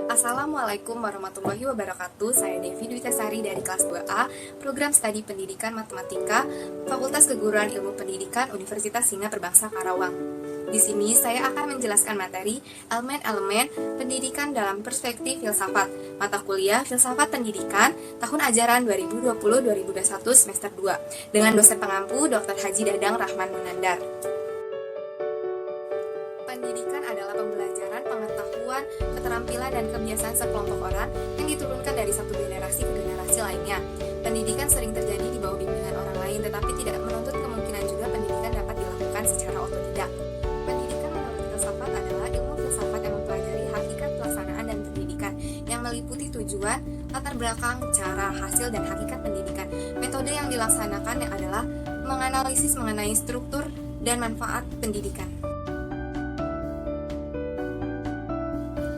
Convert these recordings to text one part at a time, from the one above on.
Assalamualaikum warahmatullahi wabarakatuh. Saya Devi Dwitasari dari kelas 2A, Program Studi Pendidikan Matematika, Fakultas Keguruan Ilmu Pendidikan Universitas Sina Perbangsa Karawang. Di sini saya akan menjelaskan materi elemen-elemen pendidikan dalam perspektif filsafat, mata kuliah Filsafat Pendidikan, tahun ajaran 2020-2021 semester 2, dengan dosen pengampu Dr. Haji Dadang Rahman Munandar. Pendidikan adalah pembelajaran, pengetahuan, keterampilan, dan kebiasaan sekelompok orang yang diturunkan dari satu generasi ke generasi lainnya. Pendidikan sering terjadi di bawah bimbingan orang lain, tetapi tidak menuntut kemungkinan juga pendidikan dapat dilakukan secara otodidak. Pendidikan menurut filsafat adalah ilmu filsafat yang mempelajari hakikat pelaksanaan dan pendidikan, yang meliputi tujuan, latar belakang, cara, hasil, dan hakikat pendidikan. Metode yang dilaksanakan adalah menganalisis mengenai struktur dan manfaat pendidikan.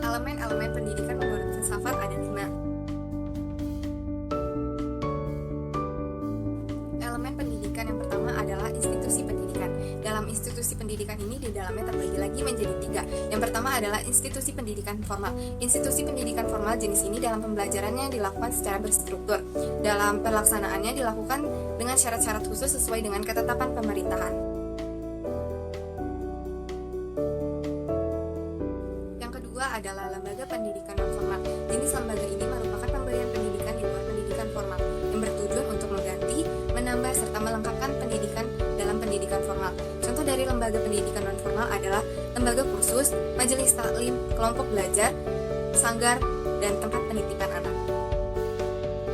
Elemen-elemen pendidikan menurut filsafat ada 5. Elemen pendidikan yang pertama adalah institusi pendidikan. Dalam institusi pendidikan ini di dalamnya terbagi lagi menjadi 3. Yang pertama adalah institusi pendidikan formal. Institusi pendidikan formal jenis ini dalam pembelajarannya dilakukan secara berstruktur. Dalam pelaksanaannya dilakukan dengan syarat-syarat khusus sesuai dengan ketetapan pemerintahan. Adalah lembaga pendidikan non formal. Jenis lembaga ini merupakan pemberian pendidikan di luar pendidikan formal yang bertujuan untuk mengganti, menambah, serta melengkapkan pendidikan dalam pendidikan formal. Contoh dari lembaga pendidikan non formal adalah lembaga kursus, majelis taklim, kelompok belajar, sanggar, dan tempat penitipan anak.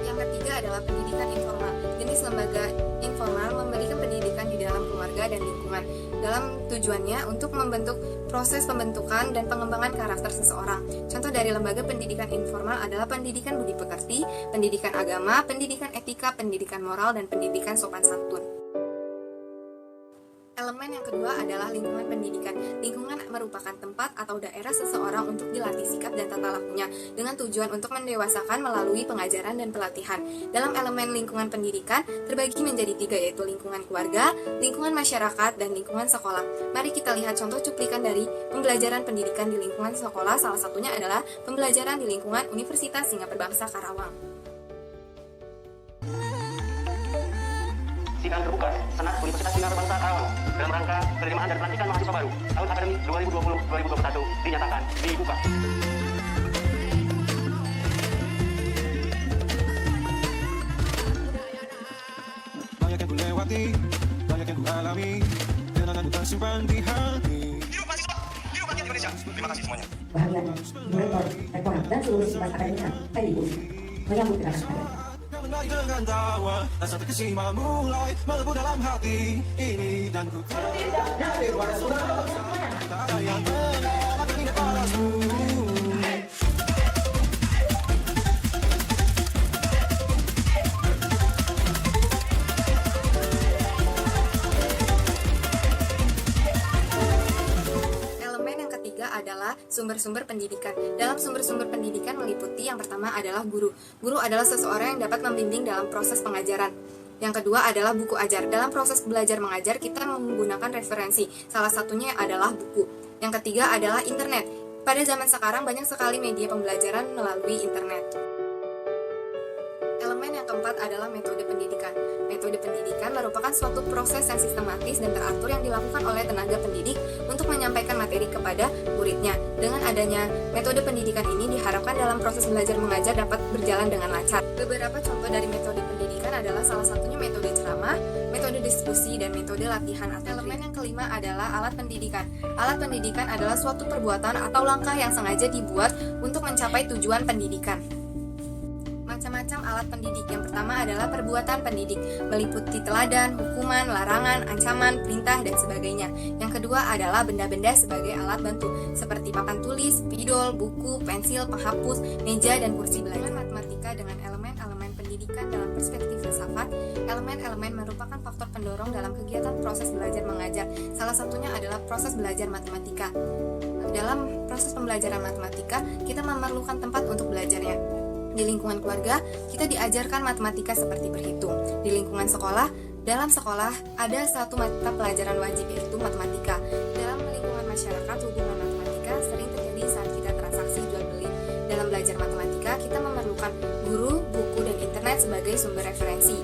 Yang ketiga adalah pendidikan informal. Jenis lembaga informal memberikan pendidikan di dalam keluarga dan lingkungan dalam tujuannya untuk membentuk proses pembentukan dan pengembangan karakter seseorang. Contoh dari lembaga pendidikan informal adalah pendidikan budi pekerti, pendidikan agama, pendidikan etika, pendidikan moral, dan pendidikan sopan santun. Elemen yang kedua adalah lingkungan pendidikan. Lingkungan merupakan tempat atau daerah seseorang untuk dilatih sikap dan tata lakunya dengan tujuan untuk mendewasakan melalui pengajaran dan pelatihan. Dalam elemen lingkungan pendidikan terbagi menjadi 3, yaitu lingkungan keluarga, lingkungan masyarakat, dan lingkungan sekolah. Mari kita lihat contoh cuplikan dari pembelajaran pendidikan di lingkungan sekolah. Salah satunya adalah pembelajaran di lingkungan Universitas Sina Perbangsa Karawang. Sidang terbuka Senat Universitas Sina Perbangsa Karawang dalam rangka penerimaan dan pelantikan mahasiswa baru tahun akademik 2020-2021 dinyatakan dibuka. Banyak yang ku lewati, banyak yang ku alami, kenangan tersimpan di hati. Hidup mahasiswa, hidup rakyat Indonesia. Terima kasih semuanya. Bahagia, rektor, rektorat, dan seluruh sipas akademika PIU menyambut kedatangan Anda. Kembali dengan tawa, rasa terkesima mulai melebu dalam hati ini dan ku tak ada yang menolak ini parasmu. Adalah sumber-sumber pendidikan. Dalam sumber-sumber pendidikan meliputi yang pertama adalah guru. Guru adalah seseorang yang dapat membimbing dalam proses pengajaran. Yang kedua adalah buku ajar. Dalam proses belajar mengajar kita menggunakan referensi. Salah satunya adalah buku. Yang ketiga adalah internet. Pada zaman sekarang banyak sekali media pembelajaran melalui internet. Elemen yang keempat adalah metode pendidikan. Metode pendidikan merupakan suatu proses yang sistematis dan teratur yang dilakukan oleh tenaga pendidik untuk menyampaikan materi kepada muridnya. Dengan adanya metode pendidikan ini diharapkan dalam proses belajar mengajar dapat berjalan dengan lancar. Beberapa contoh dari metode pendidikan adalah salah satunya metode ceramah, metode diskusi, dan metode latihan. Elemen yang kelima adalah alat pendidikan. Alat pendidikan adalah suatu perbuatan atau langkah yang sengaja dibuat untuk mencapai tujuan pendidikan. Macam-macam alat pendidik. Yang pertama adalah perbuatan pendidik, meliputi teladan, hukuman, larangan, ancaman, perintah, dan sebagainya. Yang kedua adalah benda-benda sebagai alat bantu, seperti papan tulis, spidol, buku, pensil, penghapus, meja, dan kursi belajar. Matematika dengan elemen-elemen pendidikan dalam perspektif filsafat. Elemen-elemen merupakan faktor pendorong dalam kegiatan proses belajar mengajar. Salah satunya adalah proses belajar matematika. Dalam proses pembelajaran matematika, kita memerlukan tempat untuk belajarnya. Di lingkungan keluarga, kita diajarkan matematika seperti berhitung. Di lingkungan sekolah, dalam sekolah ada satu mata pelajaran wajib yaitu matematika. Dalam lingkungan masyarakat, hubungan matematika sering terjadi saat kita transaksi jual beli. Dalam belajar matematika, kita memerlukan guru, buku, dan internet sebagai sumber referensi.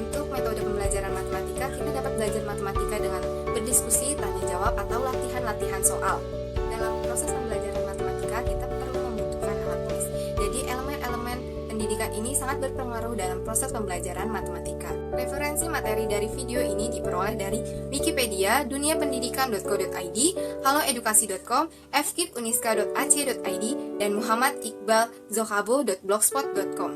Untuk metode pembelajaran matematika, kita dapat belajar matematika dengan berdiskusi, tanya jawab, atau latihan-latihan soal. Dalam proses pembelajaran matematika, kita perlu membutuhkan alat tulis. Jadi elemen-elemen pendidikan ini sangat berpengaruh dalam proses pembelajaran matematika. Referensi materi dari video ini diperoleh dari Wikipedia, duniapendidikan.co.id, haloedukasi.com, fkipuniska.ac.id, dan muhammadikbalzohabo.blogspot.com.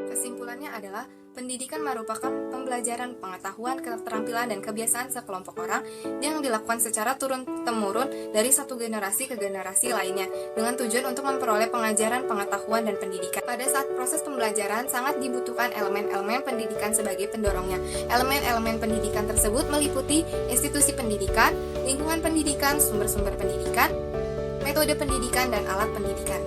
Kesimpulannya adalah pendidikan merupakan pembelajaran pengetahuan, keterampilan, dan kebiasaan sekelompok orang yang dilakukan secara turun-temurun dari satu generasi ke generasi lainnya dengan tujuan untuk memperoleh pengajaran, pengetahuan, dan pendidikan. Pada saat proses pembelajaran sangat dibutuhkan elemen-elemen pendidikan sebagai pendorongnya. Elemen-elemen pendidikan tersebut meliputi institusi pendidikan, lingkungan pendidikan, sumber-sumber pendidikan, metode pendidikan, dan alat pendidikan.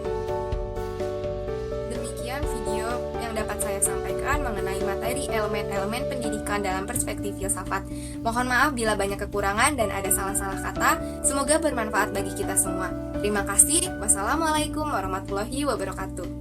Demikian video yang dapat saya sampaikan mengenai materi elemen-elemen pendidikan dalam perspektif filsafat. Mohon maaf bila banyak kekurangan dan ada salah-salah kata. Semoga bermanfaat bagi kita semua. Terima kasih. Wassalamualaikum warahmatullahi wabarakatuh.